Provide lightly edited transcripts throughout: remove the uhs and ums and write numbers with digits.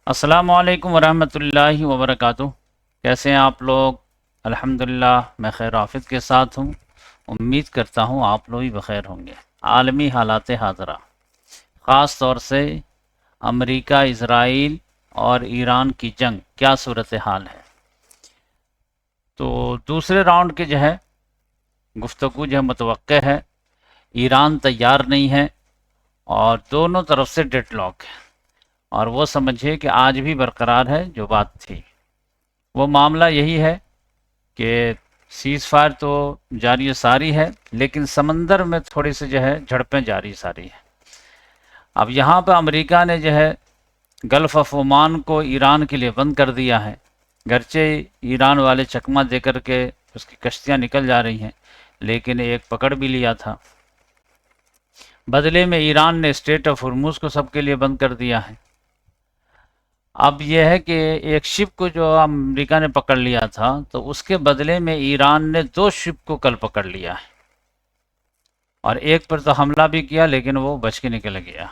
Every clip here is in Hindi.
अस्सलामुअलैकुम वरहमतुल्लाहि वबरकातुह। कैसे हैं आप लोग? अल्हम्दुलिल्लाह मैं खैर आफियत के साथ हूँ। उम्मीद करता हूँ आप लोग भी बखैर होंगे। आलमी हालात हाज़रा, ख़ास तौर से अमेरिका, इसराइल और ईरान की जंग, क्या सूरत हाल है। तो दूसरे राउंड के जो है गुफ्तगू जो है मुतवक्के है। ईरान तैयार नहीं है और दोनों तरफ से डेडलॉक है, और वो समझिए कि आज भी बरकरार है जो बात थी। वो मामला यही है कि सीज़ फायर तो जारी सारी है, लेकिन समंदर में थोड़ी सी जो है झड़पें जारी सारी है। अब यहाँ पर अमेरिका ने जो है गल्फ़ ऑफ ओमान को ईरान के लिए बंद कर दिया है। गरचे ईरान वाले चकमा दे कर के उसकी कश्तियाँ निकल जा रही हैं, लेकिन एक पकड़ भी लिया था। बदले में ईरान ने स्ट्रेट ऑफ हॉर्मुज़ को सबके लिए बंद कर दिया है। अब यह है कि एक शिप को जो अमेरिका ने पकड़ लिया था, तो उसके बदले में ईरान ने 2 शिप को कल पकड़ लिया है, और एक पर तो हमला भी किया, लेकिन वो बच के निकल गया।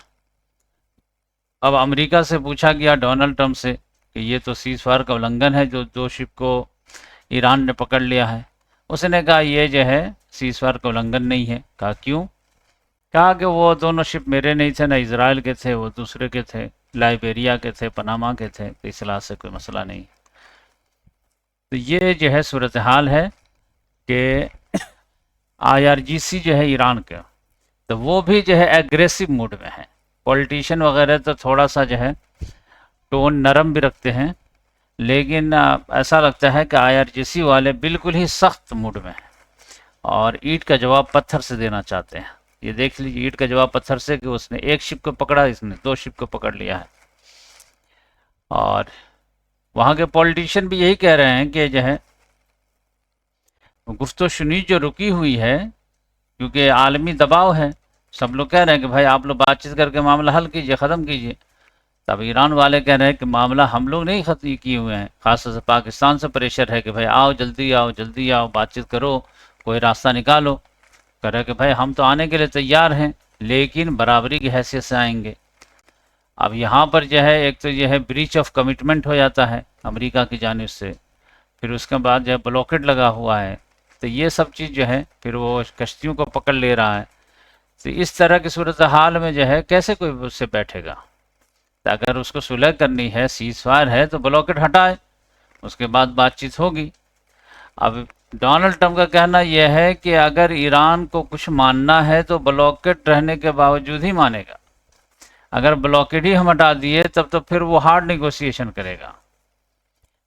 अब अमेरिका से पूछा गया डोनाल्ड ट्रंप से कि ये तो सीज़ फायर का उल्लंघन है जो 2 शिप को ईरान ने पकड़ लिया है। उसने कहा ये जो है सीज़ फायर का उल्लंघन नहीं है। कहा क्यों? कहा कि वो दोनों शिप मेरे नहीं थे, ना इसराइल के थे, वो दूसरे के थे, लाइबेरिया के थे, पनामा के थे, तो इस लिहाज से कोई मसला नहीं। तो ये जो है सूरत हाल है कि आईआरजीसी जो है ईरान का, तो वो भी जो है एग्रेसिव मूड में है। पॉलिटिशियन वगैरह तो थोड़ा सा जो है टोन नरम भी रखते हैं, लेकिन ऐसा लगता है कि आईआरजीसी वाले बिल्कुल ही सख्त मूड में हैं और ईंट का जवाब पत्थर से देना चाहते हैं। ये देख लीजिए, ईंट का जवाब पत्थर से, कि उसने एक शिप को पकड़ा, इसने 2 शिप को पकड़ लिया है। और वहाँ के पॉलिटिशियन भी यही कह रहे हैं कि जो है गुफ्तगू जो रुकी हुई है, क्योंकि आलमी दबाव है, सब लोग कह रहे हैं कि भाई आप लोग बातचीत करके मामला हल कीजिए, ख़त्म कीजिए। तब ईरान वाले कह रहे हैं कि मामला हम लोग नहीं ख़त्म किए हुए हैं, खासतौर से पाकिस्तान से प्रेशर है कि भाई आओ, जल्दी आओ, जल्दी आओ, बातचीत करो, कोई रास्ता निकालो। कह रहे कि भाई हम तो आने के लिए तैयार हैं, लेकिन बराबरी की हैसियत से आएंगे। अब यहाँ पर जो है एक तो यह है ब्रीच ऑफ कमिटमेंट हो जाता है अमेरिका की जानिब से, फिर उसके बाद जो है ब्लॉकेट लगा हुआ है, तो ये सब चीज़ जो है फिर वो कश्तियों को पकड़ ले रहा है। तो इस तरह की सूरत हाल में जो है कैसे कोई उससे बैठेगा? तो अगर उसको सुलह करनी है, सीज फायर है, तो ब्लॉकेट हटाए, उसके बाद बातचीत होगी। अब डोनाल्ड ट्रंप का कहना यह है कि अगर ईरान को कुछ मानना है तो ब्लॉकेट रहने के बावजूद ही मानेगा। अगर ब्लॉकेट ही हम हटा दिए तब तो फिर वो हार्ड निगोशिएशन करेगा,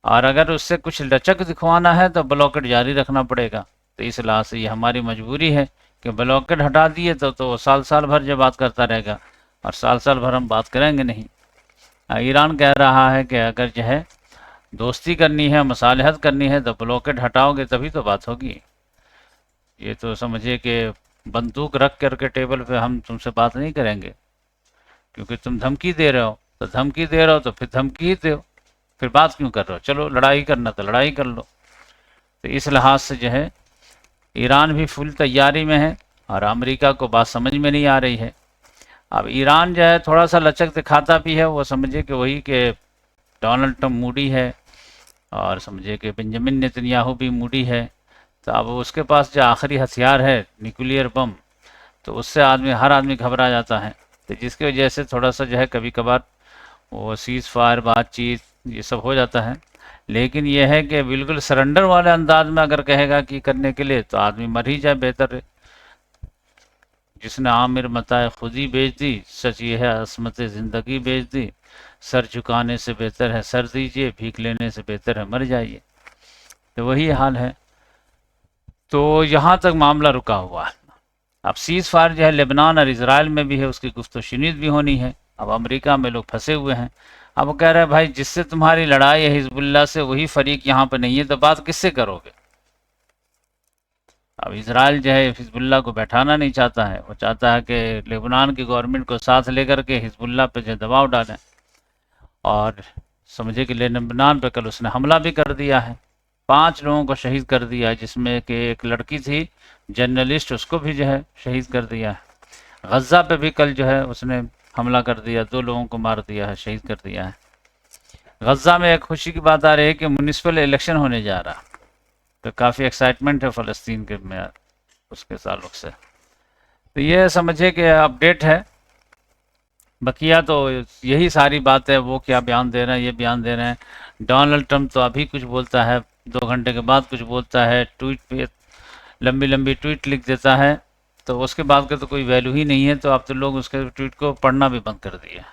और अगर उससे कुछ लचक दिखवाना है तो ब्लॉकेट जारी रखना पड़ेगा। तो इस लिहाज से ये हमारी मजबूरी है कि ब्लॉकेट हटा दिए तो साल साल भर जो बात करता रहेगा, और साल साल भर हम बात करेंगे नहीं। ईरान कह रहा है कि अगर जो है दोस्ती करनी है, मसालहत करनी है, तो ब्लॉकेट हटाओगे तभी तो बात होगी। ये तो समझिए कि बंदूक रख करके टेबल पे हम तुमसे बात नहीं करेंगे, क्योंकि तुम धमकी दे रहे हो, तो धमकी दे रहे हो तो फिर धमकी ही दो, फिर बात क्यों कर रहे हो? चलो लड़ाई करना तो लड़ाई कर लो। तो इस लिहाज से जो है ईरान भी फुल तैयारी में है, और अमेरिका को बात समझ में नहीं आ रही है। अब ईरान जो है थोड़ा सा लचक दिखाता भी है, वो समझिए कि वही कि डोनाल्ड ट्रंप मूडी है, और समझिए कि बेंजामिन नेतन्याहू भी मूडी है। तो अब उसके पास जो आखिरी हथियार है न्यूक्लियर बम, तो उससे हर आदमी घबरा जाता है। तो जिसकी वजह से थोड़ा सा जो है कभी कभार वो सीज़ फायर, बातचीत, ये सब हो जाता है। लेकिन यह है कि बिल्कुल सरेंडर वाले अंदाज में अगर कहेगा कि करने के लिए, तो आदमी मर ही जाए बेहतर है। जिसने आमिर मताए खुदी बेच दी, सच ये है असमत ज़िंदगी बेच दी। सर झुकाने से बेहतर है सर दीजिए, भीख लेने से बेहतर है मर जाइए। तो वही हाल है। तो यहाँ तक मामला रुका हुआ है। अब सीज़ फायर जो है लेबनान और इसराइल में भी है, उसकी गुफ्तगू भी होनी है। अब अमेरिका में लोग फंसे हुए हैं। अब वो कह रहे हैं भाई जिससे तुम्हारी लड़ाई है हिजबुल्लाह से, वही फरीक यहाँ पर नहीं है, तो बात किससे करोगे? अब इसराइल जो है हिजबुल्लाह को बैठाना नहीं चाहता है, वो चाहता है कि लेबनान की गवर्नमेंट को साथ लेकर के हिजबुल्लाह पे जो दबाव डालें। और समझे कि लेबनान पे कल उसने हमला भी कर दिया है, 5 लोगों को शहीद कर दिया है, जिसमें कि एक लड़की थी जर्नलिस्ट, उसको भी जो है शहीद कर दिया है। गज़ा पे भी कल जो है उसने हमला कर दिया, 2 लोगों को मार दिया है, शहीद कर दिया है। गज़ा में एक खुशी की बात आ रही है कि म्यूनिसिपल इलेक्शन होने जा रहा, तो काफ़ी एक्साइटमेंट है फ़लस्तीन के में उसके ताल्लुक से। तो ये समझिए कि अपडेट है। बकिया तो यही सारी बात है, वो क्या बयान दे रहे हैं, ये बयान दे रहे हैं। डोनाल्ड ट्रंप तो अभी कुछ बोलता है, 2 घंटे के बाद कुछ बोलता है, ट्वीट पे लंबी लंबी ट्वीट लिख देता है, तो उसके बाद का तो कोई वैल्यू ही नहीं है। तो अब तो लोग उसके ट्वीट को पढ़ना भी बंद कर दिए।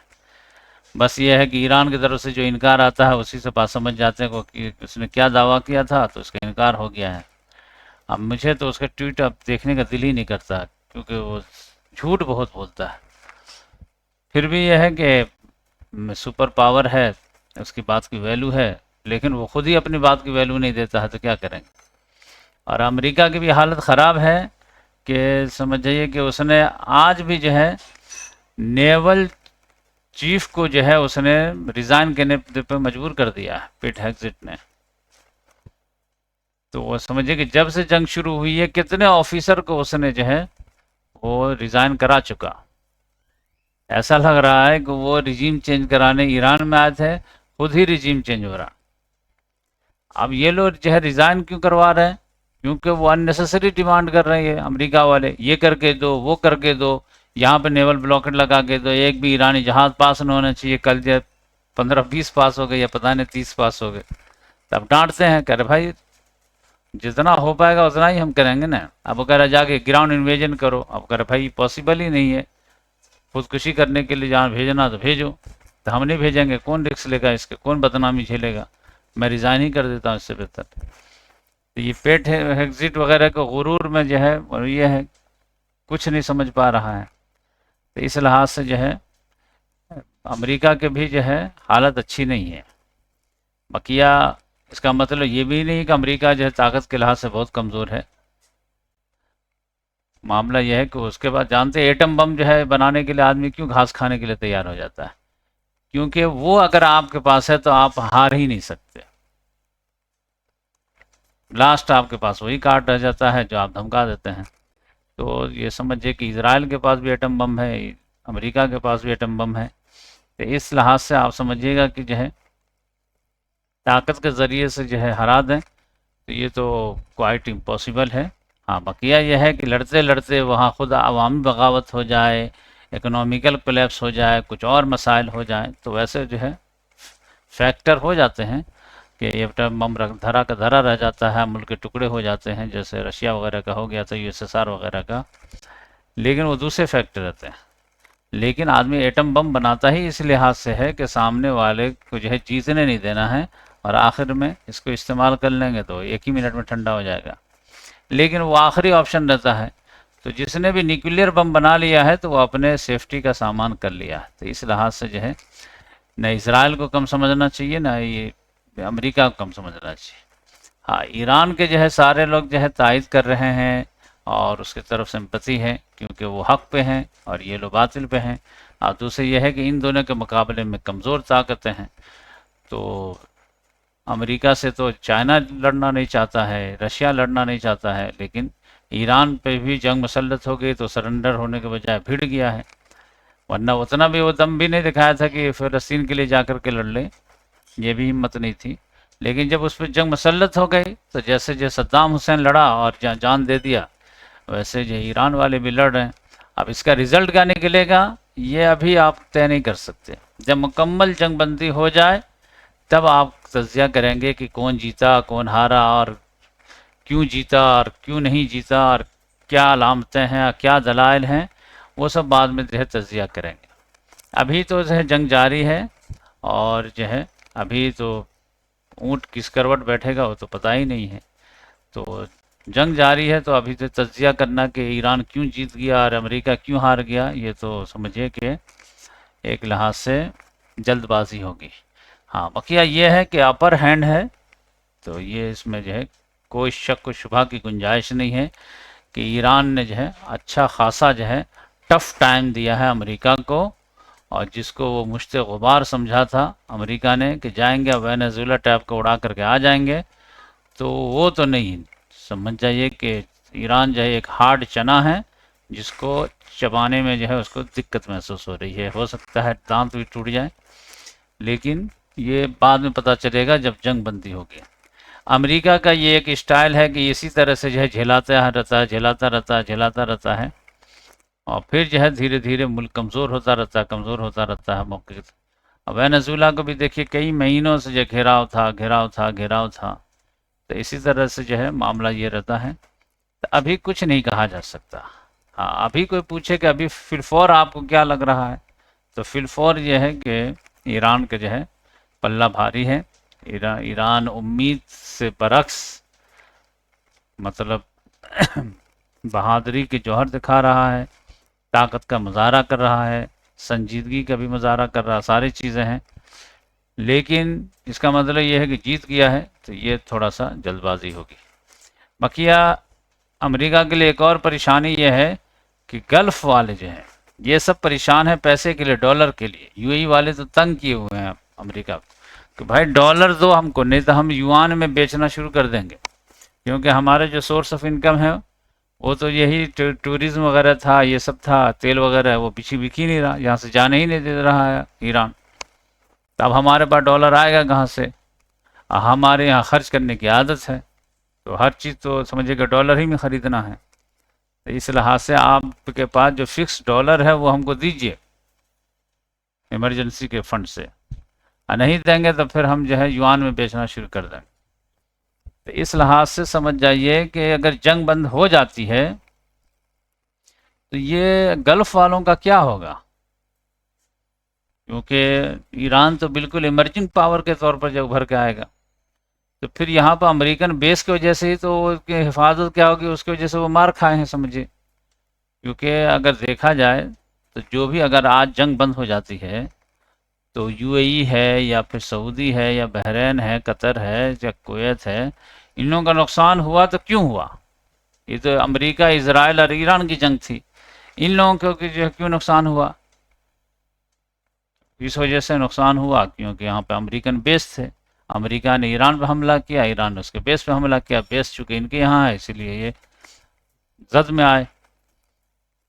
बस ये है कि ईरान की तरफ से जो इनकार आता है उसी से बात समझ जाते हैं कि उसने क्या दावा किया था, तो उसका इनकार हो गया है। अब मुझे तो उसका ट्वीट अब देखने का दिल ही नहीं करता, क्योंकि वो झूठ बहुत बोलता है। फिर भी यह है कि सुपर पावर है, उसकी बात की वैल्यू है, लेकिन वो खुद ही अपनी बात की वैल्यू नहीं देता है, तो क्या करेंगे। और अमेरिका की भी हालत ख़राब है कि समझ जाइए कि उसने आज भी जो है नेवल चीफ को जो है उसने रिज़ाइन करने पे मजबूर कर दिया है पीट हेग्सेट ने। तो वो समझिए कि जब से जंग शुरू हुई है कितने ऑफिसर को उसने जो है वो रिज़ाइन करा चुका। ऐसा लग रहा है कि वो रिजीम चेंज कराने ईरान में आए थे, खुद ही रिजीम चेंज हो रहा। अब ये लोग जो है रिज़ाइन क्यों करवा रहे हैं, क्योंकि वो अननेसेसरी डिमांड कर रहे हैं अमेरिका वाले, ये करके दो, वो करके दो, यहाँ पे नेवल ब्लॉकेट लगा के दो, एक भी ईरानी जहाज पास नहीं होना चाहिए। कल जो 15-20 पास हो गए या पता नहीं 30 पास हो गए, तब डांटते हैं, कह रहे भाई जितना हो पाएगा उतना ही हम करेंगे ना। अब अगर जाके ग्राउंड इन्वेजन करो, अब कह रहे भाई पॉसिबल ही नहीं है, खुदकुशी करने के लिए जहाँ भेजना तो भेजो, तो हम नहीं भेजेंगे, कौन रिस्क लेगा, इसके कौन बदनामी झेलेगा, मैं रिज़ाइन ही कर देता हूँ इससे बेहतर। तो ये पेट हेग्जिट वगैरह के गुरूर में जो है और ये है कुछ नहीं समझ पा रहा है। तो इस लिहाज से जो है अमेरिका के भी जो है हालत अच्छी नहीं है। बकिया इसका मतलब ये भी नहीं कि अमेरिका जो है ताकत के लिहाज से बहुत कमज़ोर है। मामला यह है कि उसके बाद जानते हैं एटम बम जो है बनाने के लिए आदमी क्यों घास खाने के लिए तैयार हो जाता है, क्योंकि वो अगर आपके पास है तो आप हार ही नहीं सकते। लास्ट आपके पास वही कार्ड रह जाता है जो आप धमका देते हैं। तो ये समझिए कि इजराइल के पास भी एटम बम है, अमेरिका के पास भी एटम बम है। तो इस लिहाज से आप समझिएगा कि जो है ताकत के ज़रिए से जो है हरा दें, तो ये तो क्वाइट इम्पॉसिबल है। हाँ, बकिया यह है कि लड़ते लड़ते वहाँ खुद अवामी बगावत हो जाए, इकोनॉमिकल कोलैप्स हो जाए, कुछ और मसाइल हो जाए, तो वैसे जो है फैक्टर हो जाते हैं कि एटम बम धरा का धरा रह जाता है, मुल्क के टुकड़े हो जाते हैं, जैसे रशिया वगैरह का हो गया था, यूएसएसआर वगैरह का। लेकिन वो दूसरे फैक्टर रहते हैं। लेकिन आदमी एटम बम बनाता ही इस लिहाज से है कि सामने वाले को जो है जीतने नहीं देना है, और आखिर में इसको इस्तेमाल कर लेंगे तो 1 ही मिनट में ठंडा हो जाएगा। लेकिन वो आखिरी ऑप्शन रहता है। तो जिसने भी न्यूक्लियर बम बना लिया है तो वो अपने सेफ्टी का सामान कर लिया है। तो इस लिहाज से जो है न इसराइल को कम समझना चाहिए, ना ये अमेरिका को कम समझना चाहिए। हाँ, ईरान के जो है सारे लोग जो है तायद कर रहे हैं और उसकी तरफ सिंपैथी है, क्योंकि वो हक पे हैं और ये लोग बातिल पे हैं। और दूसरी यह है कि इन दोनों के मुकाबले में कमज़ोर ताकतें हैं। तो अमेरिका से तो चाइना लड़ना नहीं चाहता है, रशिया लड़ना नहीं चाहता है, लेकिन ईरान पे भी जंग मुसल्लत हो गई तो सरेंडर होने के बजाय भिड़ गया है। वरना उतना भी वो दम भी नहीं दिखाया था कि फ़लस्तीन के लिए जाकर के लड़ ले, ये भी हिम्मत नहीं थी। लेकिन जब उस पर जंग मुसल्लत हो गई तो जैसे जैसे सद्दाम हुसैन लड़ा और जान दे दिया, वैसे जो ईरान वाले भी लड़ रहे हैं। अब इसका रिजल्ट क्या निकलेगा ये अभी आप तय नहीं कर सकते। जब मुकम्मल जंग बंदी हो जाए तब आप तज्जिया करेंगे कि कौन जीता कौन हारा और क्यों जीता और क्यों नहीं जीता और क्या अलामतें हैं और क्या दलाइल हैं, वो सब बाद में जो है तज्जिया करेंगे। अभी तो जो है जंग जारी है और जो है अभी तो ऊँट किस करवट बैठेगा वो तो पता ही नहीं है। तो जंग जारी है, तो अभी तो तज्जिया करना कि ईरान क्यों जीत गया और अमेरिका क्यों हार गया, ये तो समझिए कि एक लिहाज से जल्दबाजी होगी। हाँ, बकिया ये है कि अपर हैंड है, तो ये इसमें जो है कोई शक व शुबा की गुंजाइश नहीं है कि ईरान ने जो है अच्छा खासा जो है टफ टाइम दिया है अमेरिका को, और जिसको वो मुश्ते गुबार समझा था अमेरिका ने कि जाएंगे वेनेजुएला टैप को उड़ा करके आ जाएंगे, तो वो तो नहीं। समझ जाइए कि ईरान जो है एक हार्ड चना है जिसको चबाने में जो है उसको दिक्कत महसूस हो रही है। हो सकता है दांत भी टूट जाए, लेकिन ये बाद में पता चलेगा जब जंग बंदी होगी। अमेरिका का ये एक स्टाइल है कि इसी तरह से जो है झेलाता रहता है, झेलाता रहता है, झेलाता रहता है, और फिर जो है धीरे धीरे मुल्क कमज़ोर होता रहता है, कमज़ोर होता रहता है मौके से। अब वेनेजुला को भी देखिए कई महीनों से जो घेराव था, घेराव था, घेराव था। तो इसी तरह से जो है मामला ये रहता है। तो अभी कुछ नहीं कहा जा सकता। हाँ, अभी कोई पूछे कि अभी फिलफौर आपको क्या लग रहा है, तो फिलफौर ये है कि ईरान का जो है पल्ला भारी है। ईरान उम्मीद से बरक्स मतलब बहादुरी के जौहर दिखा रहा है, ताकत का मुजाहरा कर रहा है, संजीदगी का भी मुजाहरा कर रहा है, सारी चीज़ें हैं। लेकिन इसका मतलब ये है कि जीत गया है, तो ये थोड़ा सा जल्दबाजी होगी। बकिया अमेरिका के लिए एक और परेशानी ये है कि गल्फ़ वाले जो हैं ये सब परेशान हैं पैसे के लिए, डॉलर के लिए। यूएई वाले तो तंग किए हुए हैं अमेरिका को कि भाई डॉलर दो हमको, नहीं तो हम युआन में बेचना शुरू कर देंगे, क्योंकि हमारे जो सोर्स ऑफ इनकम है वो तो यही टूरिज्म वगैरह था, ये सब था, तेल वगैरह, वो बिक ही नहीं रहा, यहाँ से जाने ही नहीं दे रहा है ईरान। तो अब हमारे पास डॉलर आएगा कहाँ से? हमारे यहाँ खर्च करने की आदत है, तो हर चीज़ तो समझिएगा डॉलर ही में ख़रीदना है। तो इस लिहाज से आपके पास जो फिक्स डॉलर है वो हमको दीजिए इमरजेंसी के फंड से, और नहीं देंगे तो फिर हम जो है युआन में बेचना शुरू कर देंगे। तो इस लिहाज से समझ जाइए कि अगर जंग बंद हो जाती है तो ये गल्फ़ वालों का क्या होगा, क्योंकि ईरान तो बिल्कुल इमर्जिंग पावर के तौर पर जब उभर के आएगा, तो फिर यहाँ पर अमेरिकन बेस की वजह से ही तो उसकी हिफाजत क्या होगी, उसकी वजह से वो मार खाए हैं समझिए। क्योंकि अगर देखा जाए तो जो भी अगर आज जंग बंद हो जाती है तो यूएई है या फिर सऊदी है या बहरीन है, कतर है या कुवैत है, इन लोगों का नुकसान हुआ तो क्यों हुआ? ये तो अमेरिका, इजराइल और ईरान की जंग थी। इन लोगों को जो क्यों नुकसान हुआ? इस वजह से नुकसान हुआ क्योंकि यहाँ पे अमेरिकन बेस थे। अमेरिका ने ईरान पर हमला किया, ईरान ने उसके बेस पे हमला किया, बेस चूंकि इनके यहाँ है इसीलिए ये जद में आए।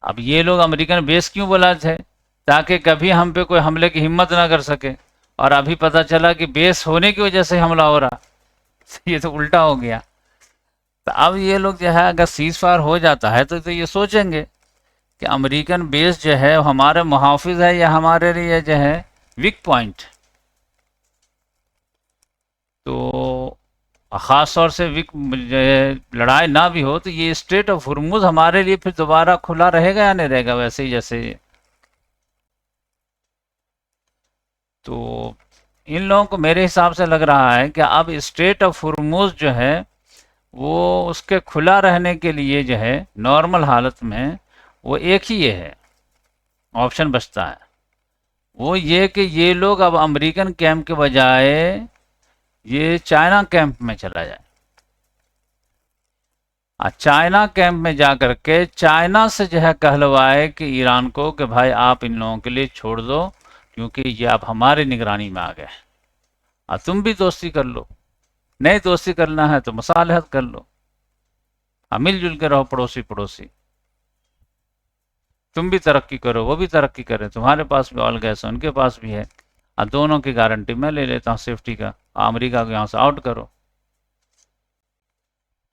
अब ये लोग अमेरिकन बेस क्यों बोला थे? ताकि कभी हम पे कोई हमले की हिम्मत ना कर सके, और अभी पता चला कि बेस होने की वजह से हमला हो रहा। ये तो उल्टा हो गया। तो अब ये लोग जो है अगर सीज फायर हो जाता है तो ये सोचेंगे कि अमेरिकन बेस जो है हमारे मुहाफिज है या हमारे लिए जो है वीक पॉइंट। तो ख़ास तौर से विक जो है लड़ाई ना भी हो तो ये स्ट्रेट ऑफ हुर्मुज हमारे लिए फिर दोबारा खुला रहेगा या नहीं रहेगा वैसे ही जैसे। तो इन लोगों को मेरे हिसाब से लग रहा है कि अब स्ट्रेट ऑफ हुर्मुज जो है वो उसके खुला रहने के लिए जो है नॉर्मल हालत में वो एक ही ये है ऑप्शन बचता है, वो ये कि ये लोग अब अमेरिकन कैंप के बजाय ये चाइना कैंप में चला जाए, और चाइना कैंप में जा कर के चाइना से जो है कहलवाए कि ईरान को कि भाई आप इन लोगों के लिए छोड़ दो, क्योंकि ये अब हमारी निगरानी में आ गए, और तुम भी दोस्ती कर लो, नहीं दोस्ती करना है तो मसालहत कर लो, और मिलजुल के रहो पड़ोसी पड़ोसी, तुम भी तरक्की करो वो भी तरक्की करे, तुम्हारे पास भी ऑयल गैस है उनके पास भी है, और दोनों की गारंटी मैं ले लेता हूँ सेफ्टी का, अमेरिका को यहाँ से आउट करो।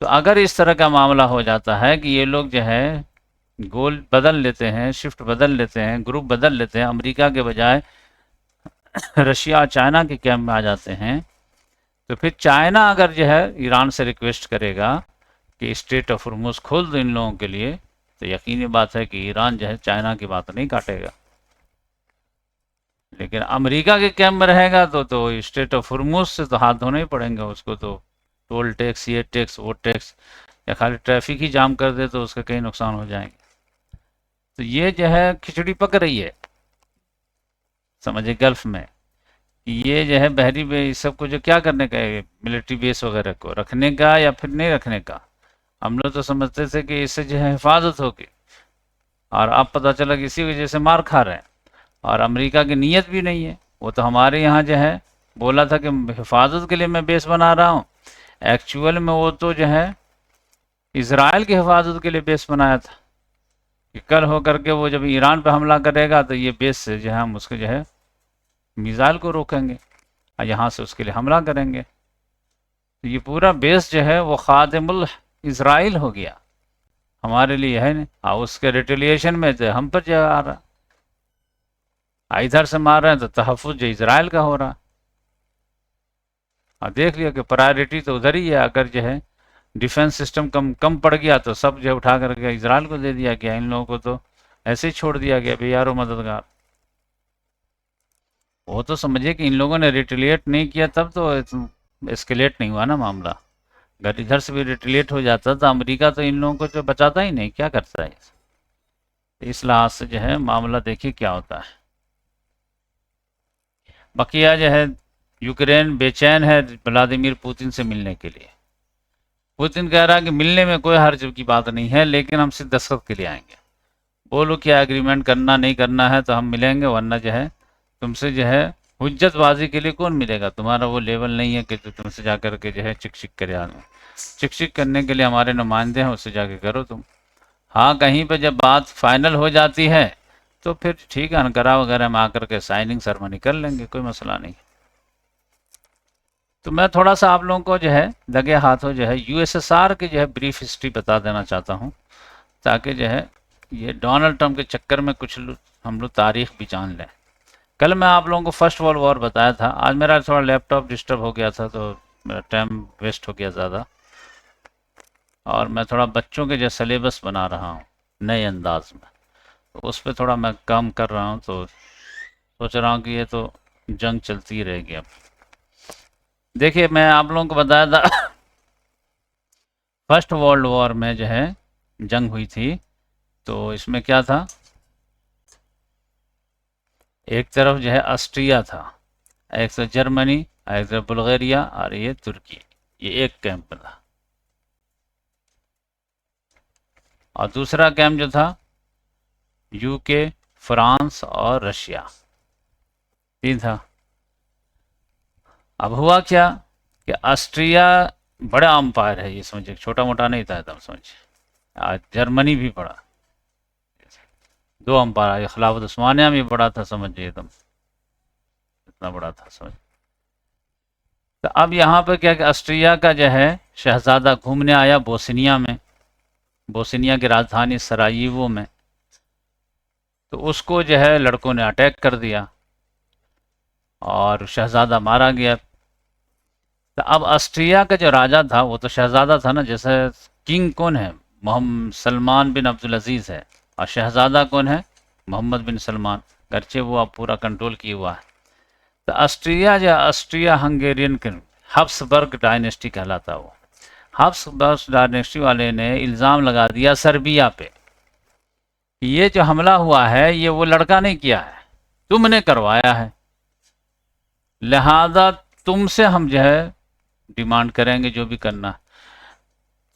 तो अगर इस तरह का मामला हो जाता है कि ये लोग जो है गोल बदल लेते हैं, शिफ्ट बदल लेते हैं, ग्रुप बदल लेते हैं, अमेरिका के बजाय रशिया चाइना के कैंप में आ जाते हैं, तो फिर चाइना अगर जो है ईरान से रिक्वेस्ट करेगा कि स्ट्रेट ऑफ हुर्मुज खोल दो इन लोगों के लिए, तो यकीनी बात है कि ईरान जो है चाइना की बात नहीं काटेगा। लेकिन अमेरिका के कैंप में रहेगा तो स्ट्रेट ऑफ हुर्मुज से तो हाथ धोने ही पड़ेंगे उसको, तो टोल टैक्स, ये टैक्स, वो टैक्स, या खाली ट्रैफिक ही जाम कर दे तो उसका कई नुकसान हो जाएंगे। तो ये जो है खिचड़ी पक रही है समझिए गल्फ में। ये जो है बहरी इस सब को जो क्या करने का है, मिलिट्री बेस वगैरह को रखने का या फिर नहीं रखने का। हम लोग तो समझते थे कि इससे जो है हिफाजत होगी, और अब पता चला कि इसी वजह से मार खा रहे हैं, और अमेरिका की नीयत भी नहीं है। वो तो हमारे यहाँ जो है बोला था कि हिफाजत के लिए मैं बेस बना रहा हूँ, एक्चुअल में वो तो जो है इसराइल की हिफाजत के लिए बेस बनाया था कि कल हो करके वो जब ईरान पे हमला करेगा तो ये बेस से जो है हम उसके जो है मिसाइल को रोकेंगे। और यहाँ से उसके लिए हमला करेंगे। तो ये पूरा बेस जो है वो खादिमुल इसराइल हो गया हमारे लिए, है नहीं। और उसके रिटेलिएशन में तो हम पर जो आ रहा, इधर से मार रहे हैं तो तहफ़्फ़ुज़ जो इसराइल का हो रहा। और देख लिया कि प्रायोरिटी तो उधर ही है। अगर जो है डिफेंस सिस्टम कम कम पड़ गया तो सब जो उठा करके इसराइल को दे दिया गया, इन लोगों को तो ऐसे ही छोड़ दिया गया, भाई यारो मददगार। वो तो समझिए कि इन लोगों ने रिटेलिएट नहीं किया तब तो एस्केलेट नहीं हुआ ना मामला। अगर इधर से भी रिटेलिएट हो जाता तो अमेरिका तो इन लोगों को जो बचाता ही नहीं, क्या करता है। इस लिहाज से जो है मामला देखिए क्या होता है। बकिया जो है यूक्रेन बेचैन है व्लादिमीर पुतिन से मिलने के लिए। पुतिन कह रहा है कि मिलने में कोई हर्ज की बात नहीं है, लेकिन हम सिर्फ दस्तखत के लिए आएंगे। बोलो क्या एग्रीमेंट करना नहीं करना है तो हम मिलेंगे, वरना जो है तुमसे जो है हुज्जतबाजी के लिए कौन मिलेगा। तुम्हारा वो लेवल नहीं है कि तो तुमसे जा कर के जो है चिक चिक करे आदमी। चिक चिक करने के लिए हमारे नुमाइंदे हैं, उससे जाके करो तुम। हाँ, कहीं पे जब बात फाइनल हो जाती है तो फिर ठीक है, अनकरा वगैरह में आकर के साइनिंग सेरेमनी कर लेंगे, कोई मसला नहीं। तो मैं थोड़ा सा आप लोगों को जो है लगे हाथों जो है यूएसएसआर की जो है ब्रीफ हिस्ट्री बता देना चाहता हूँ, ताकि जो है ये डोनाल्ड ट्रंप के चक्कर में कुछ हम लोग तारीख भी जान लें। कल मैं आप लोगों को फर्स्ट वर्ल्ड वॉर बताया था। आज मेरा थोड़ा लैपटॉप डिस्टर्ब हो गया था तो मेरा टाइम वेस्ट हो गया ज़्यादा, और मैं थोड़ा बच्चों के जो सिलेबस बना रहा हूँ नए अंदाज में, तो उस पर थोड़ा मैं काम कर रहा हूँ। तो सोच रहा हूँ कि ये तो जंग चलती ही रहेगी। अब देखिए मैं आप लोगों को बताया था फर्स्ट वर्ल्ड वॉर में जो है जंग हुई थी, तो इसमें क्या था, एक तरफ जो है ऑस्ट्रिया था, एक तरफ जर्मनी, एक तरफ बुल्गारिया, और ये तुर्की। ये एक कैंप था। और दूसरा कैंप जो था यूके, फ्रांस और रशिया, तीन था। अब हुआ क्या कि ऑस्ट्रिया बड़ा अंपायर है, ये समझिए, छोटा मोटा नहीं था एकदम, समझिए। जर्मनी भी बड़ा, दो अंपायर। खिलाफत उस्मानिया भी बड़ा था, समझिए, एकदम इतना बड़ा था, समझ। तो अब यहाँ पर क्या कि ऑस्ट्रिया का जो है शहजादा घूमने आया बोस्निया में, बोस्निया की राजधानी सरायेवो में। तो उसको जो है लड़कों ने अटैक कर दिया और शहजादा मारा गया। तो अब ऑस्ट्रिया का जो राजा था वो तो शहजादा था ना, जैसे किंग कौन है, मोहम्मद सलमान बिन अब्दुल अजीज है, और शहजादा कौन है, मोहम्मद बिन सलमान। गर्चे वो अब पूरा कंट्रोल किया हुआ है। तो ऑस्ट्रिया जो ऑस्ट्रिया हंगेरियन हब्सबर्ग डायनेस्टी कहलाता वो। हब्सबर्ग डायनेस्टी वाले ने इल्ज़ाम लगा दिया सर्बिया पे, ये जो हमला हुआ है ये वो लड़का ने किया है, तुमने करवाया है, लिहाजा तुमसे हम जो है डिमांड करेंगे जो भी करना।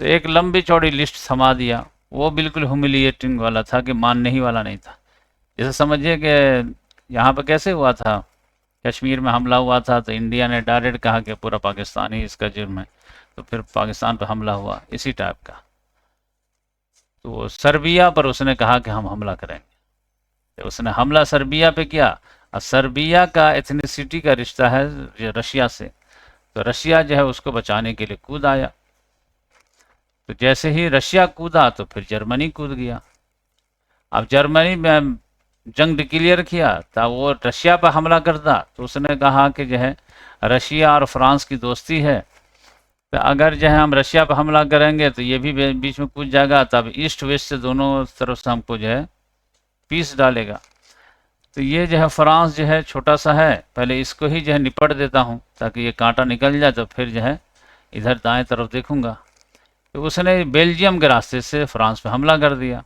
तो एक लंबी चौड़ी लिस्ट थमा दिया। वो बिल्कुल ह्यूमिलिएटिंग वाला था कि मानने ही वाला नहीं था। जैसे समझिए कि यहाँ पर कैसे हुआ था, कश्मीर में हमला हुआ था तो इंडिया ने डायरेक्ट कहा कि पूरा पाकिस्तान ही इसका जुर्म है, तो फिर पाकिस्तान पर हमला हुआ, इसी टाइप का। तो सर्बिया पर उसने कहा कि हम हमला करेंगे, तो उसने हमला सर्बिया पे किया। और सर्बिया का एथनिसिटी का रिश्ता है रशिया से, तो रशिया जो है उसको बचाने के लिए कूद आया। तो जैसे ही रशिया कूदा तो फिर जर्मनी कूद गया। अब जर्मनी में जंग डिक्लेयर किया था, वो रशिया पर हमला करता तो उसने कहा कि जो है रशिया और फ्रांस की दोस्ती है, तो अगर जो है हम रशिया पर हमला करेंगे तो ये भी बीच में कूद जाएगा, तब ईस्ट वेस्ट से दोनों तरफ से हमको जो है पीस डालेगा। तो ये जो है फ्रांस जो है छोटा सा है, पहले इसको ही जो है निपट देता हूँ ताकि ये कांटा निकल जाए, तो फिर जो है इधर दाएं तरफ देखूंगा। तो उसने बेल्जियम के रास्ते से फ्रांस पे हमला कर दिया।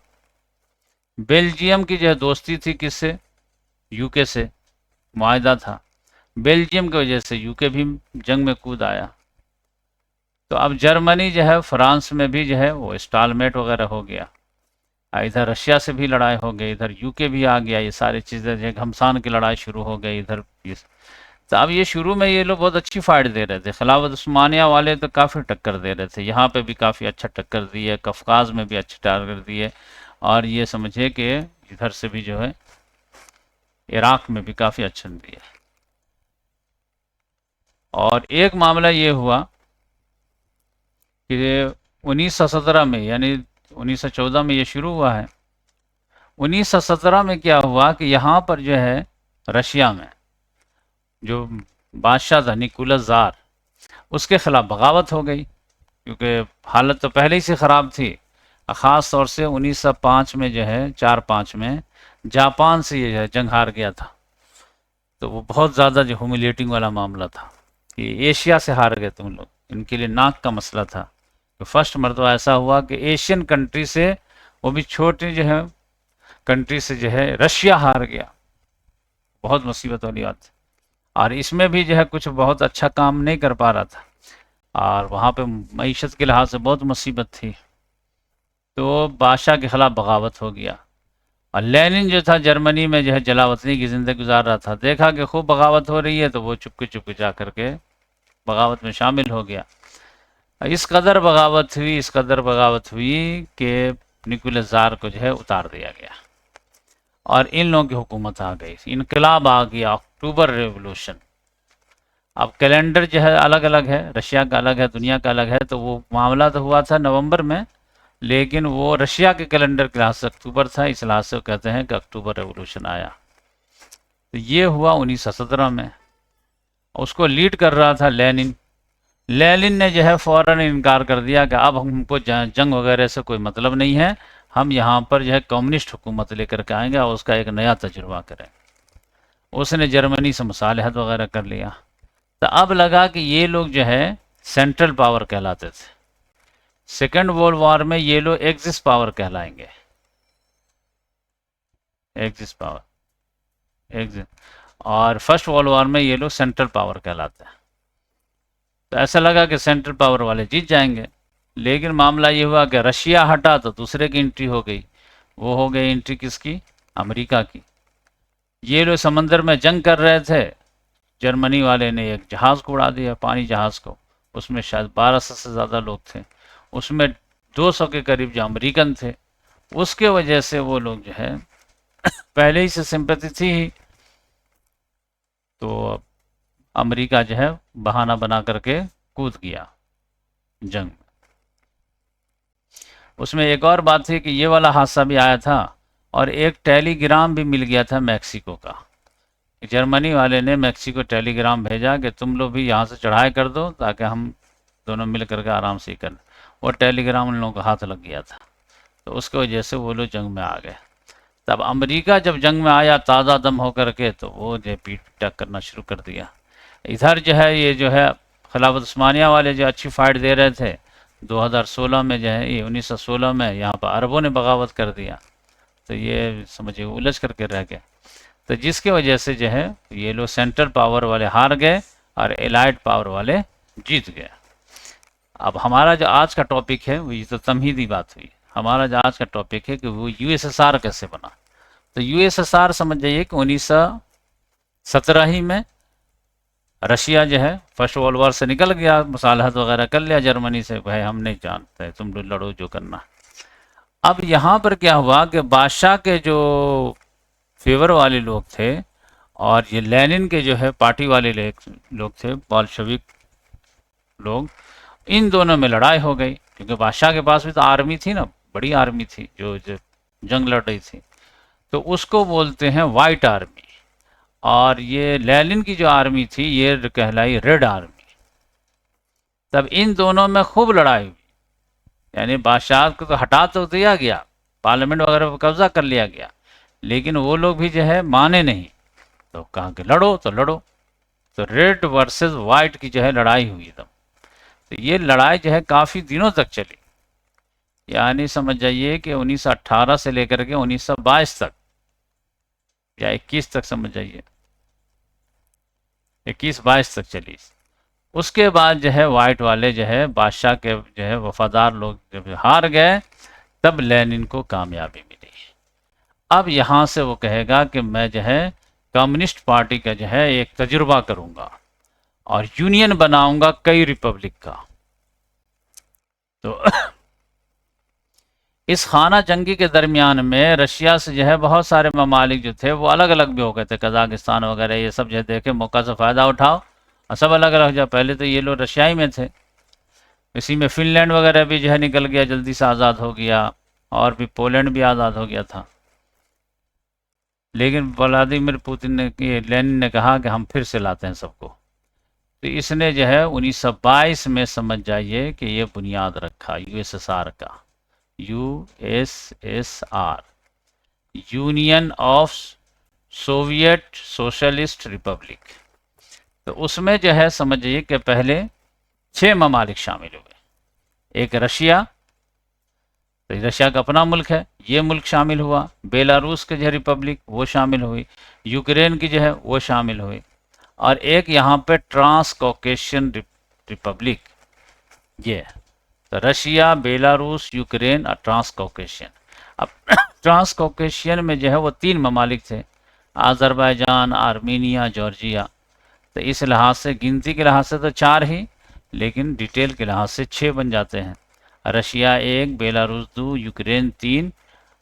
बेल्जियम की जो है दोस्ती थी किससे, यूके से, मुआहदा था। बेल्जियम की वजह से यूके भी जंग में कूद आया। तो अब जर्मनी जो है फ्रांस में भी जो है वो स्टालमेट वगैरह हो गया, इधर रशिया से भी लड़ाई हो गई, इधर यूके भी आ गया, ये सारी चीज़ें जो घमसान की लड़ाई शुरू हो गई इधर। तो अब ये शुरू में ये लोग बहुत अच्छी फाइट दे रहे थे, खिलाफत उस्मानिया वाले तो काफ़ी टक्कर दे रहे थे, यहाँ पे भी काफ़ी अच्छा टक्कर दी है, कफकाज में भी अच्छी टक्कर दी है, और ये समझिए कि इधर से भी जो है इराक में भी काफ़ी अच्छा दी है। और एक मामला ये हुआ कि 1917 में, यानी 1914 में ये शुरू हुआ है। 1917 में क्या हुआ कि यहाँ पर जो है रशिया में जो बादशाह था निकोलस जार, उसके खिलाफ बगावत हो गई, क्योंकि हालत तो पहले ही से ख़राब थी। ख़ास तौर से 1905 में जो है 4-5 में जापान से ये जंग हार गया था। तो वो बहुत ज़्यादा जो ह्यूमिलेटिंग वाला मामला था कि एशिया से हार गए तुम लोग, इनके लिए नाक का मसला था। तो फर्स्ट मरतबा ऐसा हुआ कि एशियन कंट्री से, वो भी छोटे जो है कंट्री से जो है रशिया हार गया। बहुत मुसीबत वाली बात थी। और इसमें भी जो है कुछ बहुत अच्छा काम नहीं कर पा रहा था, और वहाँ पे मईशत के लिहाज से बहुत मुसीबत थी। तो बादशाह के खिलाफ बगावत हो गया। और लेनिन जो था जर्मनी में जो है जलावतनी की ज़िंदगी गुजार रहा था, देखा कि खूब बगावत हो रही है, तो वो चुपके चुपके जा करके बगावत में शामिल हो गया। इस कदर बगावत हुई, इस कदर बगावत हुई कि निकोलस जार को जो है उतार दिया गया और इन लोगों की हुकूमत आ गई, इनकलाब आ गया, अक्टूबर रेवोल्यूशन। अब कैलेंडर जो है अलग अलग है, रशिया का अलग है, दुनिया का अलग है। तो वो मामला तो हुआ था नवंबर में, लेकिन वो रशिया के कैलेंडर के लिहाज से अक्टूबर था, इस लिहाज से कहते हैं कि अक्टूबर रेवोल्यूशन आया। तो ये हुआ 1917 में। उसको लीड कर रहा था लेनिन। लेनिन ने जो है फ़ौरन इनकार कर दिया कि अब हमको जंग वगैरह से कोई मतलब नहीं है, हम यहाँ पर जो है कम्युनिस्ट हुकूमत लेकर के आएंगे और उसका एक नया तजुर्बा करें। उसने जर्मनी से मुसालहत वगैरह कर लिया। तो अब लगा कि ये लोग जो है सेंट्रल पावर कहलाते थे, सेकेंड वर्ल्ड वॉर में ये लोग एक्सिस पावर कहलाएंगे, एक्सिस पावर, एक्सिस। और फर्स्ट वर्ल्ड वॉर में ये लोग सेंट्रल पावर कहलाते हैं। तो ऐसा लगा कि सेंट्रल पावर वाले जीत जाएंगे। लेकिन मामला ये हुआ कि रशिया हटा तो दूसरे की एंट्री हो गई। वो हो गई एंट्री किसकी? अमेरिका की। ये लोग समंदर में जंग कर रहे थे, जर्मनी वाले ने एक जहाज़ को उड़ा दिया, पानी जहाज़ को। उसमें शायद 1200 से ज़्यादा लोग थे, उसमें 200 के करीब जो अमेरिकन थे। उसके वजह से वो लोग जो है पहले ही से सिंपैथी थी ही, तो अमेरिका जो है बहाना बना करके कूद गया जंग में। उसमें एक और बात थी कि ये वाला हादसा भी आया था, और एक टेलीग्राम भी मिल गया था मैक्सिको का। जर्मनी वाले ने मैक्सिको टेलीग्राम भेजा कि तुम लोग भी यहाँ से चढ़ाई कर दो, ताकि हम दोनों मिल करके आराम से कर। वो टेलीग्राम उन लोगों का हाथ लग गया था, तो उसकी वजह से वो लोग जंग में आ गए। तब अमेरिका जब जंग में आया ताज़ा दम होकर के, तो वो जो पीट पिटाक करना शुरू कर दिया। इधर जो है ये जो है खिलाफत उस्मानिया वाले जो अच्छी फाइट दे रहे थे 2016 में, जो है ये 1916 में यहाँ पर अरबों ने बगावत कर दिया। तो ये समझिए उलझ करके रह गए। तो जिसकी वजह से जो है ये लोग सेंट्रल पावर वाले हार गए और एलाइड पावर वाले जीत गए। अब हमारा जो आज का टॉपिक है वो, ये तो तमहीदी बात हुई, हमारा जो आज का टॉपिक है कि वो यूएसएसआर कैसे बना। तो यूएसएसआर समझ जाइए कि 1917 ही में रशिया जो है फर्स्ट वर्ल्ड वॉर से निकल गया, मुसालहत वगैरह कर लिया जर्मनी से, भाई हम नहीं जानते, तुम लोग लड़ो जो करना। अब यहाँ पर क्या हुआ कि बादशाह के जो फेवर वाले लोग थे और ये लेनिन के जो है पार्टी वाले लोग थे, बोल्शेविक लोग, इन दोनों में लड़ाई हो गई। क्योंकि बादशाह के पास भी तो आर्मी थी ना, बड़ी आर्मी थी जो जंग लड़ रही थी, तो उसको बोलते हैं वाइट आर्मी। और ये लेनिन की जो आर्मी थी ये कहलाई रेड आर्मी। तब इन दोनों में खूब लड़ाई हुई, यानी बादशाह को तो हटा तो दिया गया, पार्लियामेंट वगैरह पर कब्जा कर लिया गया, लेकिन वो लोग भी जो है माने नहीं, तो कहा कि लड़ो तो लड़ो। तो रेड वर्सेस वाइट की जो है लड़ाई हुई एकदम। तो ये लड़ाई जो है काफ़ी दिनों तक चली, यानी समझ जाइए कि 1918 से लेकर के 1922 तक या 21 तक, समझ जाइए 21-22 तक चली। उसके बाद जो है वाइट वाले जो है बादशाह के जो है वफादार लोग जब हार गए, तब लेनिन को कामयाबी मिली। अब यहाँ से वो कहेगा कि मैं जो है कम्युनिस्ट पार्टी का जो है एक तजुर्बा करूँगा और यूनियन बनाऊंगा कई रिपब्लिक का। तो इस खाना जंगी के दरमियान में रशिया से जो है बहुत सारे ममालिक जो थे वो अलग अलग भी हो गए थे, कजाकिस्तान वगैरह, ये सब जो देखे मौका से फ़ायदा उठाओ और सब अलग अलग जगह, पहले तो ये लोग रशियाई में थे, इसी में फिनलैंड वगैरह भी जो है निकल गया, जल्दी से आज़ाद हो गया, और भी पोलैंड भी आज़ाद हो गया था। लेकिन व्लादिमीर पुतिन ने, लेनिन ने कहा कि हम फिर से लाते हैं सबको। तो इसने जो है 1922 में, समझ जाइए कि ये बुनियाद रखा यूएसएसआर का, USSR, union of Soviet socialist Republic. तो उसमें जो है समझिए कि पहले 6 ममालिक शामिल हुए। एक रशिया, तो रशिया का अपना मुल्क है, ये मुल्क शामिल हुआ। बेलारूस की जो है रिपब्लिक वो शामिल हुई, यूक्रेन की जो है वो शामिल हुई, और एक यहाँ पे ट्रांस कॉकेशियन रिपब्लिक, ये। तो रशिया, बेलारूस, यूक्रेन और ट्रांस कॉकेशियन। अब ट्रांस कॉकेशियन में जो है वो 3 ममालिक थे, अज़रबैजान, आर्मीनिया, जॉर्जिया। तो इस लिहाज से, गिनती के लिहाज से तो 4 ही, लेकिन डिटेल के लिहाज से 6 बन जाते हैं। Russia 1, Belarus 2, Ukraine 3,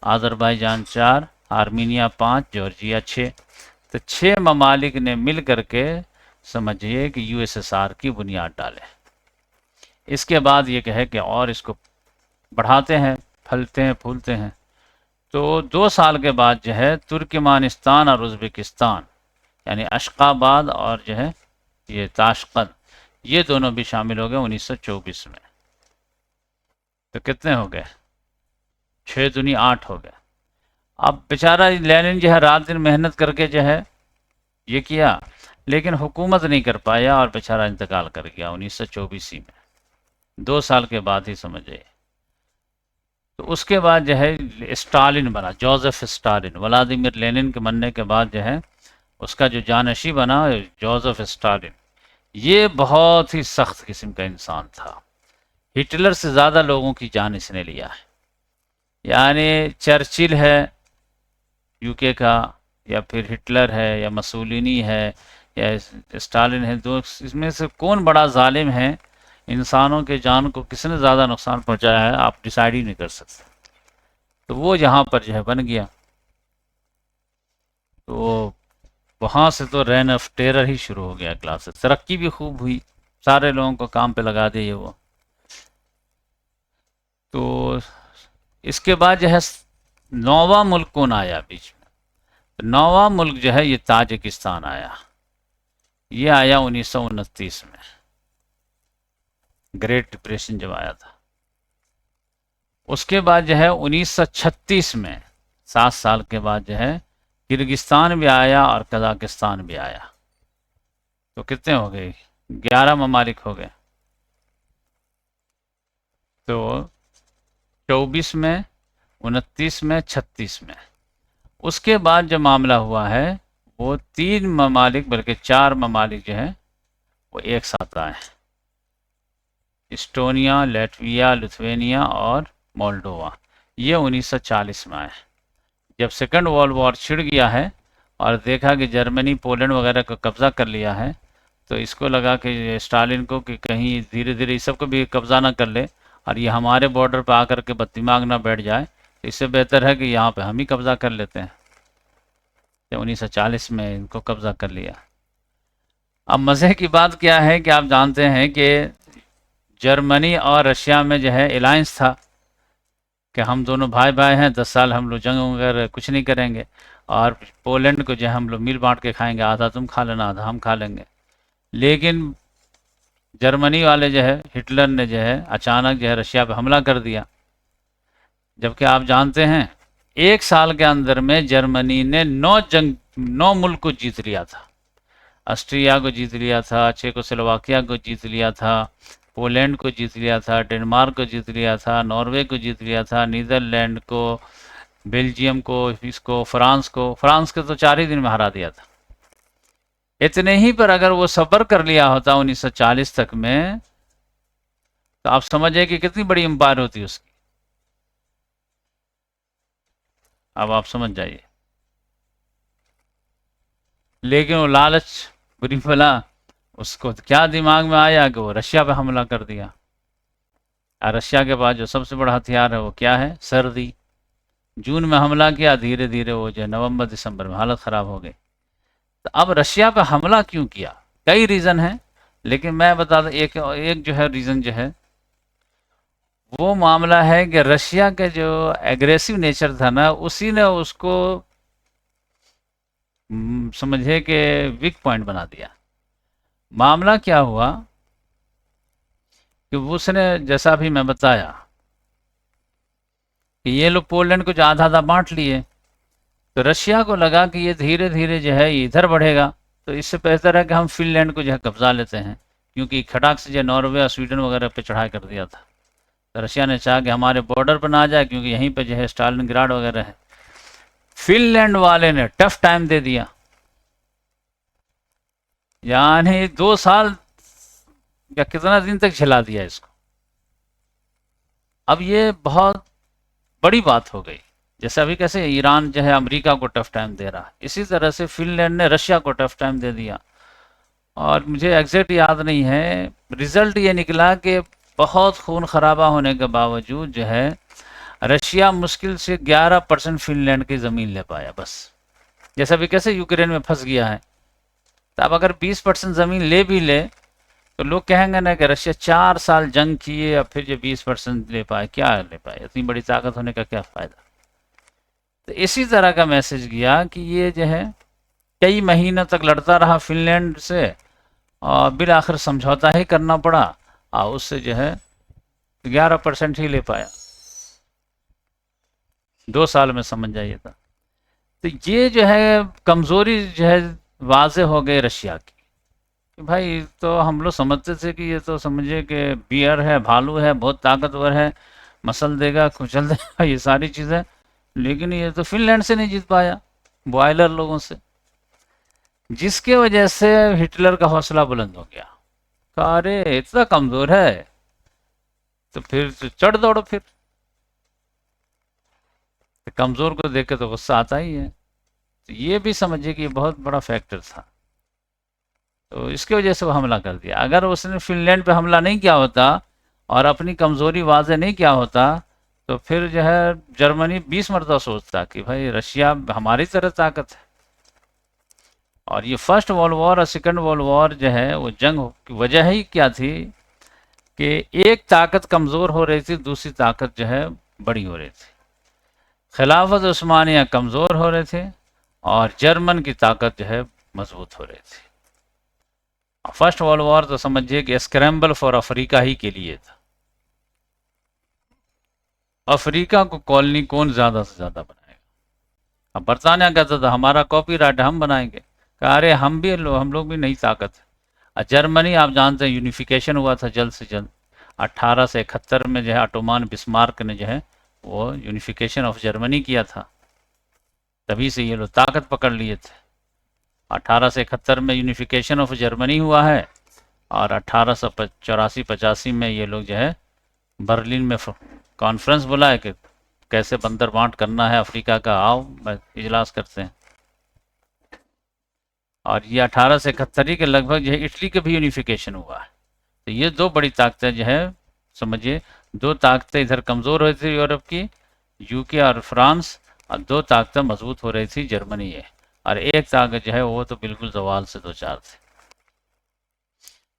Azerbaijan 4, Armenia 5, Georgia 6। तो 6 ममालिक ने मिल करके समझिए कि यूएसएसआर की बुनियाद डाले। इसके बाद ये कहे कि और इसको बढ़ाते हैं, फलते हैं, फूलते हैं। तो 2 साल के बाद जो है तुर्कमेनिस्तान और उज़्बेकिस्तान, यानी अशकाबाद और जो है ये ताशकंद, ये दोनों भी शामिल हो गए 1924 में। तो कितने हो गए? 6 दूनी 8 हो गए। अब बेचारा लेनिन जो है रात दिन मेहनत करके जो है ये किया, लेकिन हुकूमत नहीं कर पाया और बेचारा इंतकाल कर गया 1924 में, 2 साल के बाद ही समझिए। तो उसके बाद जो है स्टालिन बना, जोसेफ स्टालिन। व्लादिमीर लेनिन के मरने के बाद जो है उसका जो जानशी बना जोसेफ स्टालिन। ये बहुत ही सख्त किस्म का इंसान था, हिटलर से ज़्यादा लोगों की जान इसने लिया है। यानी चर्चिल है यूके का, या फिर हिटलर है, या मसूलिनी है, या स्टालिन है, दो इसमें से कौन बड़ा जालिम है? इंसानों के जान को किसने ज़्यादा नुकसान पहुंचाया है, आप डिसाइड ही नहीं कर सकते। तो वो यहाँ पर जो है बन गया। तो वहाँ से तो रेन ऑफ टेरर ही शुरू हो गया क्लासेस। तरक्की भी खूब हुई, सारे लोगों को काम पे लगा दिए वो। तो इसके बाद जो है 9वां मुल्क कौन आया बीच में? तो 9वां मुल्क जो है ये ताजिकिस्तान आया। ये आया 1929 में, ग्रेट डिप्रेशन जब आया था। उसके बाद जो है 1936 में, 7 साल के बाद जो है किर्गिस्तान भी आया और कजाकिस्तान भी आया। तो कितने हो गए? 11 ममालिक हो गए। तो 24 में, 29 में, 36 में। उसके बाद जो मामला हुआ है वो 3 ममालिक, बल्कि 4 ममालिक जो है वो एक साथ आए, इस्टोनिया, लैटविया, लिथुआनिया और मोल्डोवा। ये 1940 में आए, जब सेकंड वर्ल्ड वॉर छिड़ गया है और देखा कि जर्मनी पोलैंड वगैरह को कब्ज़ा कर लिया है, तो इसको लगा कि स्टालिन को कि कहीं धीरे धीरे इस सबको भी कब्ज़ा ना कर ले और ये हमारे बॉर्डर पर आकर के बददिमाग ना बैठ जाए, तो इससे बेहतर है कि यहाँ पे हम ही कब्ज़ा कर लेते हैं। तो 1940 में इनको कब्ज़ा कर लिया। अब मज़े की बात क्या है कि आप जानते हैं कि जर्मनी और रशिया में जो है अलायंस था कि हम दोनों भाई भाई हैं, 10 साल हम लोग जंग वगैरह कुछ नहीं करेंगे, और पोलैंड को जो है हम लोग मिल बांट के खाएंगे, आधा तुम खा लेना आधा हम खा लेंगे। लेकिन जर्मनी वाले जो है, हिटलर ने जो है अचानक जो है रशिया पे हमला कर दिया। जबकि आप जानते हैं 1 साल के अंदर में जर्मनी ने 9 मुल्क को जीत लिया था। ऑस्ट्रिया को जीत लिया था, चेकोस्लोवाकिया को जीत लिया था, पोलैंड को जीत लिया था, डेनमार्क को जीत लिया था, नॉर्वे को जीत लिया था, नीदरलैंड को, बेल्जियम को, इसको फ्रांस को तो 4 ही दिन में हरा दिया था। इतने ही पर अगर वो सब्र कर लिया होता 1940 तक में, तो आप समझिए कि कितनी बड़ी एम्पायर होती उसकी। अब आप समझ जाइए। लेकिन वो लालच बुरी भला, उसको क्या दिमाग में आया कि वो रशिया पे हमला कर दिया। और रशिया के पास जो सबसे बड़ा हथियार है वो क्या है? सर्दी। जून में हमला किया, धीरे धीरे वो जो नवंबर दिसंबर में हालत ख़राब हो गई। तो अब रशिया पे हमला क्यों किया? कई रीज़न है। लेकिन मैं बता दूं एक एक जो है रीज़न जो है वो मामला है कि रशिया के जो एग्रेसिव नेचर था ना उसी ने उसको समझे कि वीक पॉइंट बना दिया। मामला क्या हुआ कि उसने जैसा अभी मैं बताया कि ये लोग पोलैंड को जो आधा आधा बांट लिए, तो रशिया को लगा कि ये धीरे धीरे जो है ये इधर बढ़ेगा, तो इससे बेहतर है कि हम फिनलैंड को जो है कब्जा लेते हैं, क्योंकि खटाक से जो नॉर्वे और स्वीडन वगैरह पे चढ़ाई कर दिया था। तो रशिया ने चाहा कि हमारे बॉर्डर पर ना आ जाए, क्योंकि यहीं पे जो है स्टालिनग्राड वगैरह है। फिनलैंड वाले ने टफ टाइम दे दिया, यानी 2 साल या कितना दिन तक झेला दिया इसको। अब ये बहुत बड़ी बात हो गई। जैसे अभी कैसे ईरान जो है अमेरिका को टफ टाइम दे रहा है, इसी तरह से फिनलैंड ने रशिया को टफ टाइम दे दिया। और मुझे एग्जैक्ट याद नहीं है, रिजल्ट ये निकला कि बहुत खून खराबा होने के बावजूद जो है रशिया मुश्किल से 11% फिनलैंड की ज़मीन ले पाया बस। जैसे अभी कैसे यूक्रेन में फंस गया है, तो अब अगर 20% ज़मीन ले भी ले तो लोग कहेंगे ना कि रशिया 4 साल जंग किए और फिर जो 20% ले पाए, क्या ले पाए, इतनी बड़ी ताकत होने का क्या फ़ायदा। तो इसी तरह का मैसेज गया कि ये जो है कई महीनों तक लड़ता रहा फिनलैंड से और बिल आखिर समझौता ही करना पड़ा, और उससे जो है 11% ही ले पाया 2 साल में, समझ जाइए था। तो ये जो है कमज़ोरी जो है वाजे हो गई रशिया की कि भाई तो हम लोग समझते थे कि ये तो समझे कि बियर है, भालू है, बहुत ताकतवर है, मसल देगा, कुचल देगा, ये सारी चीज़ें, लेकिन ये तो फिनलैंड से नहीं जीत पाया, बॉयलर लोगों से, जिसके वजह से हिटलर का हौसला बुलंद हो गया। कहा अरे इतना कमज़ोर है तो फिर तो चढ़ दौड़ो फिर। तो कमज़ोर को देख के तो गुस्सा आता ही है। तो ये भी समझिए कि ये बहुत बड़ा फैक्टर था, तो इसकी वजह से वो हमला कर दिया। अगर उसने फिनलैंड पे हमला नहीं किया होता और अपनी कमज़ोरी वाजे नहीं किया होता, तो फिर जो है जर्मनी 20 मरतबा सोचता कि भाई रशिया हमारी तरह ताकत है। और ये फर्स्ट वर्ल्ड वॉर और सेकंड वर्ल्ड वॉर जो है वो जंग की वजह ही क्या थी कि एक ताकत कमज़ोर हो रही थी, दूसरी ताकत जो है बड़ी हो रही थी। खिलाफत उस्मानिया कमज़ोर हो रहे थे और जर्मन की ताकत जो है मजबूत हो रही थी। फर्स्ट वर्ल्ड वॉर तो समझिए कि स्क्रैम्बल फॉर अफ्रीका ही के लिए था। अफ्रीका को कॉलोनी कौन ज़्यादा से ज़्यादा बनाएगा। अब बरतानिया कहता था हमारा कॉपीराइट हम बनाएंगे, कहा अरे हम लोग भी नई ताकत है। और जर्मनी आप जानते हैं यूनिफिकेशन हुआ था जल्द से जल्द 1871 में, जो है ऑटोमान बिस्मार्क ने जो है वो यूनिफिकेशन ऑफ जर्मनी किया था, तभी से ये लोग ताकत पकड़ लिए थे। 1871 में यूनिफिकेशन ऑफ जर्मनी हुआ है और 1884-85 में ये लोग जो है बर्लिन में कॉन्फ्रेंस बुलाए कि कैसे बंदर बांट करना है अफ्रीका का, आओ इजलास करते हैं। और ये 1871 के लगभग जो है इटली के भी यूनिफिकेशन हुआ है। तो ये दो बड़ी ताकतें जो है समझिए, दो ताकतें इधर कमज़ोर हो रही थी यूरोप की, यूके और फ्रांस, और दो ताकतें मजबूत हो रही थी जर्मनी है, और एक ताकत जो है वो तो बिल्कुल जवाल से दो चार थे।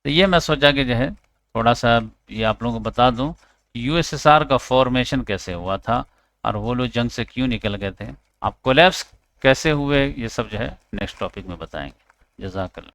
तो ये मैं सोचा कि जो है थोड़ा सा ये आप लोगों को बता दूं यूएसएसआर का फॉर्मेशन कैसे हुआ था और वो लोग जंग से क्यों निकल गए थे। आप कोलैप्स कैसे हुए, ये सब जो है नेक्स्ट टॉपिक में बताएंगे। जज़ाकल्लाह।